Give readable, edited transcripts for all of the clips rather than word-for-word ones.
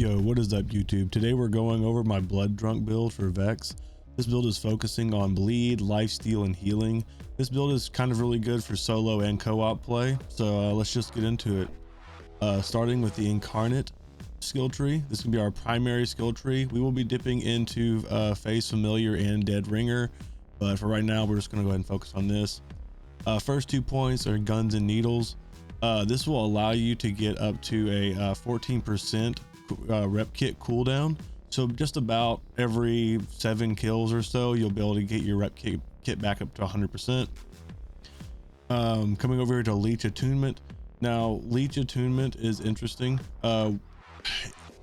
Yo, what is up YouTube? Today we're going over my blood drunk build for Vex. This build is focusing on bleed, lifesteal, and healing. This build is kind of really good for solo and co-op play, so let's just get into it. Starting with the Incarnate skill tree. This can be our primary skill tree. We will be dipping into Phase Familiar and Dead Ringer, but for right now we're just going to go ahead and focus on this. First 2 points are guns and needles. This will allow you to get up to a 14% rep kit cooldown. So just about every 7 kills or so, you'll be able to get your rep kit back up to 100%. Coming over here to leech attunement. Now, leech attunement is interesting.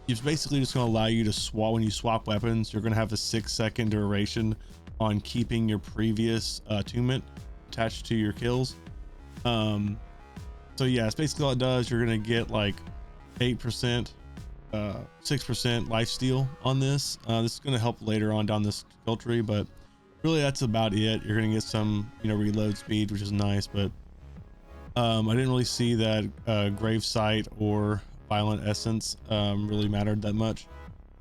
It's basically just going to allow you to swap. When you swap weapons, you're going to have a 6-second duration on keeping your previous attunement attached to your kills. So yeah, it's basically all it does. You're going to get like 8%, 6% lifesteal on this. This is going to help later on down this skill tree, but really that's about it. You're going to get some, reload speed, which is nice, but I didn't really see that grave sight or violent essence really mattered that much.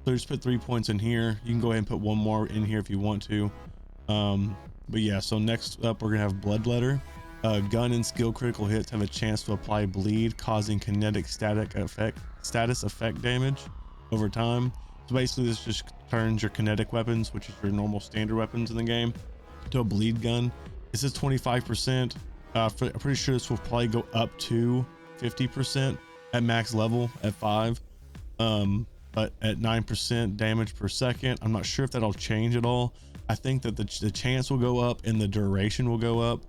So just put 3 points in here. You can go ahead and put one more in here if you want to. But yeah, so next up we're gonna have bloodletter. Gun and skill critical hits have a chance to apply bleed, causing kinetic status effect damage over time. So basically this just turns your kinetic weapons, which is your normal standard weapons in the game, to a bleed gun. This is 25%. I'm pretty sure this will probably go up to 50% at max level at 5, but at 9% damage per second. I'm not sure if that'll change at all. I think that the chance will go up and the duration will go up.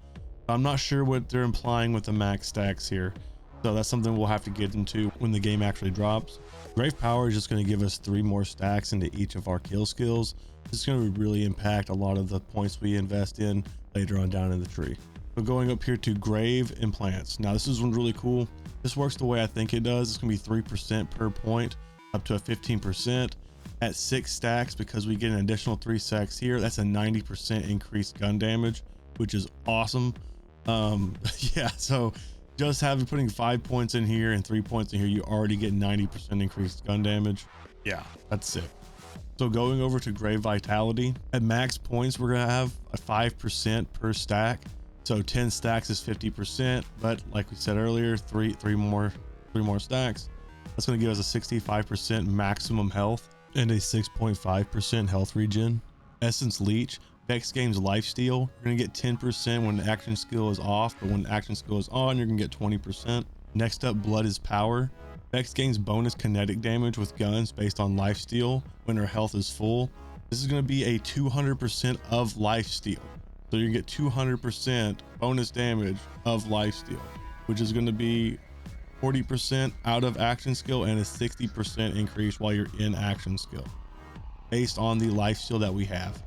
I'm not sure what they're implying with the max stacks here, so that's something we'll have to get into when the game actually drops. Grave power is just going to give us 3 more stacks into each of our kill skills. This is going to really impact a lot of the points we invest in later on down in the tree. So going up here to grave implants. Now this is one really cool. This works the way I think it does. It's gonna be 3% per point, up to a 15% at 6 stacks. Because we get an additional 3 stacks here, that's a 90% increased gun damage, which is awesome. Yeah, so just putting 5 points in here and 3 points in here, you already get 90% increased gun damage. Yeah, that's sick. So going over to grave vitality, at max points we're gonna have a 5% per stack. So 10 stacks is 50%, but like we said earlier, three more stacks. That's going to give us a 65% maximum health and a 6.5% health regen. Essence leech. Vex gains lifesteal. You're going to get 10% when the action skill is off, but when the action skill is on, you're going to get 20%. Next up, blood is power. Vex gains bonus kinetic damage with guns based on lifesteal when her health is full. This is going to be a 200% of lifesteal. So you get 200% bonus damage of lifesteal, which is going to be 40% out of action skill and a 60% increase while you're in action skill based on the lifesteal that we have.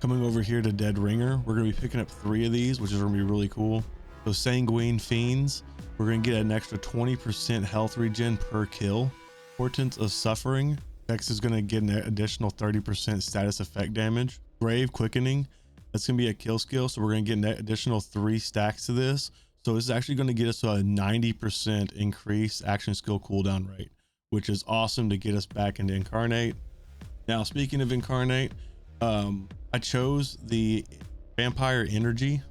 Coming over here to Dead Ringer, we're going to be picking up 3 of these, which is going to be really cool. So Sanguine Fiends, we're going to get an extra 20% health regen per kill. Portents of Suffering, Vex is going to get an additional 30% status effect damage. Grave Quickening, that's going to be a kill skill, so we're going to get an additional 3 stacks to this. So this is actually going to get us to a 90% increased action skill cooldown rate, which is awesome to get us back into Incarnate. Now, speaking of Incarnate, I chose the Vampire Energy,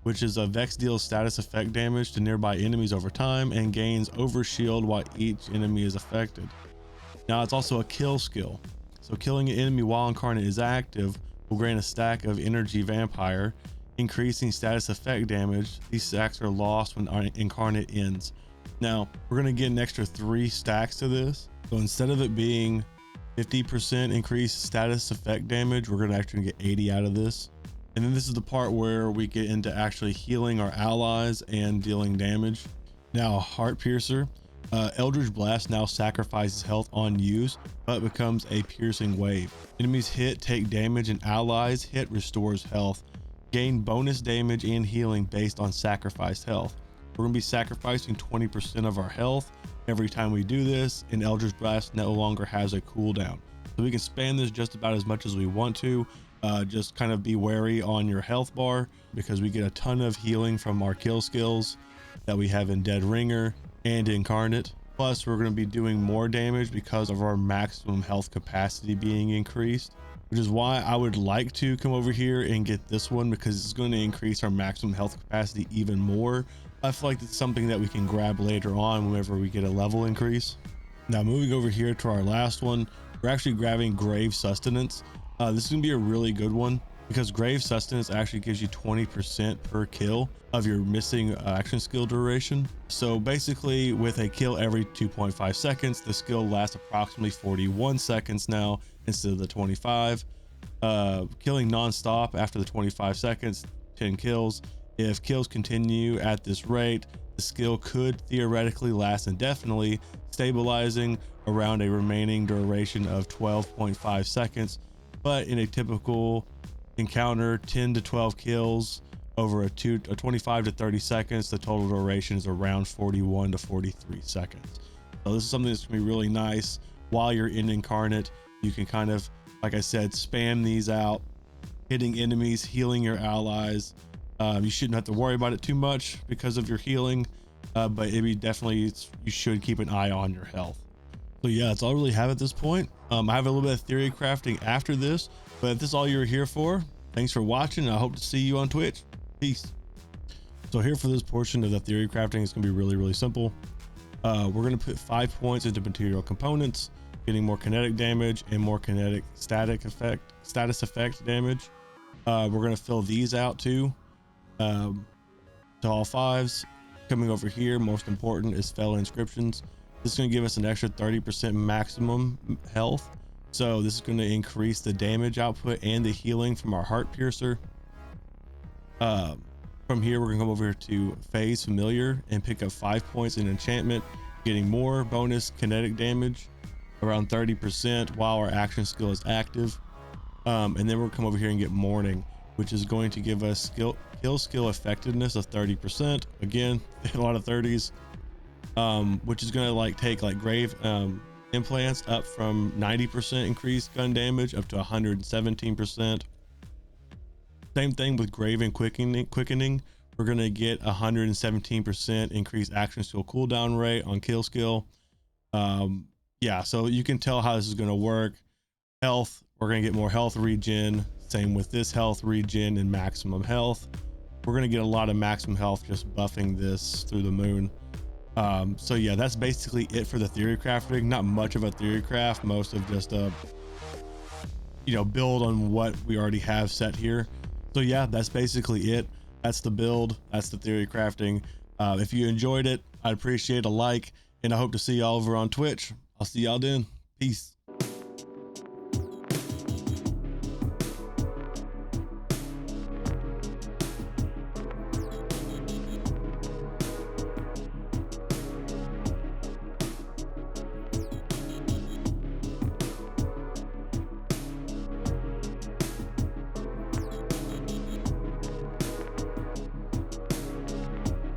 which is a Vex deals status effect damage to nearby enemies over time and gains overshield while each enemy is affected. Now, it's also a kill skill. So killing an enemy while Incarnate is active will grant a stack of energy vampire, increasing status effect damage. These stacks are lost when Incarnate ends. Now we're going to get an extra 3 stacks to this. So instead of it being 50% increased status effect damage, we're going to actually get 80 out of this. And then this is the part where we get into actually healing our allies and dealing damage. Now heartpiercer. Eldritch Blast now sacrifices health on use, but becomes a piercing wave. Enemies hit take damage and allies hit restores health. Gain bonus damage and healing based on sacrificed health. We're going to be sacrificing 20% of our health every time we do this, and Eldritch Blast no longer has a cooldown. So we can spam this just about as much as we want to. Just kind of be wary on your health bar, because we get a ton of healing from our kill skills that we have in Dead Ringer and Incarnate. Plus, we're going to be doing more damage because of our maximum health capacity being increased, which is why I would like to come over here and get this one, because it's going to increase our maximum health capacity even more. I feel like it's something that we can grab later on whenever we get a level increase. Now, moving over here to our last one, we're actually grabbing Grave Sustenance. This is going to be a really good one because Grave Sustenance actually gives you 20% per kill of your missing action skill duration. So basically, with a kill every 2.5 seconds, the skill lasts approximately 41 seconds now instead of the 25. Killing non-stop after the 25 seconds, 10 kills. If kills continue at this rate, the skill could theoretically last indefinitely, stabilizing around a remaining duration of 12.5 seconds. But in a typical encounter, 10 to 12 kills over a 25 to 30 seconds, the total duration is around 41 to 43 seconds. So this is something that's gonna be really nice. While you're in Incarnate, you can kind of, like I said, spam these out, hitting enemies, healing your allies. You shouldn't have to worry about it too much because of your healing, but you should keep an eye on your health. So yeah, that's all I really have at this point. I have a little bit of theory crafting after this, but if this is all you're here for, thanks for watching, and I hope to see you on Twitch. Peace. So here for this portion of the theory crafting, it's gonna be really, really simple. We're gonna put 5 points into material components, getting more kinetic damage and more kinetic status effect damage. We're gonna fill these out too, to all 5s. Coming over here, most important is Fell Inscriptions. This is going to give us an extra 30% maximum health. So this is going to increase the damage output and the healing from our heartpiercer. From here, we're going to come over here to Phase Familiar and pick up 5 points in enchantment, getting more bonus kinetic damage, around 30% while our action skill is active. And then we'll come over here and get Mourning, which is going to give us kill skill effectiveness of 30%. Again, a lot of 30s. Which is going to take Grave implants up from 90% increased gun damage up to 117%. Same thing with Grave and quickening. We're going to get 117% increased action skill cooldown rate on kill skill. Yeah, so you can tell how this is going to work. Health, we're going to get more health regen. Same with this health regen and maximum health. We're going to get a lot of maximum health just buffing this through the moon. So yeah, that's basically it for the theory crafting. Not much of a theory craft, most of just a build on what we already have set here. So yeah, that's basically it. That's the build, that's the theory crafting. If you enjoyed it, I'd appreciate a like, and I hope to see y'all over on Twitch. I'll see y'all then. Peace.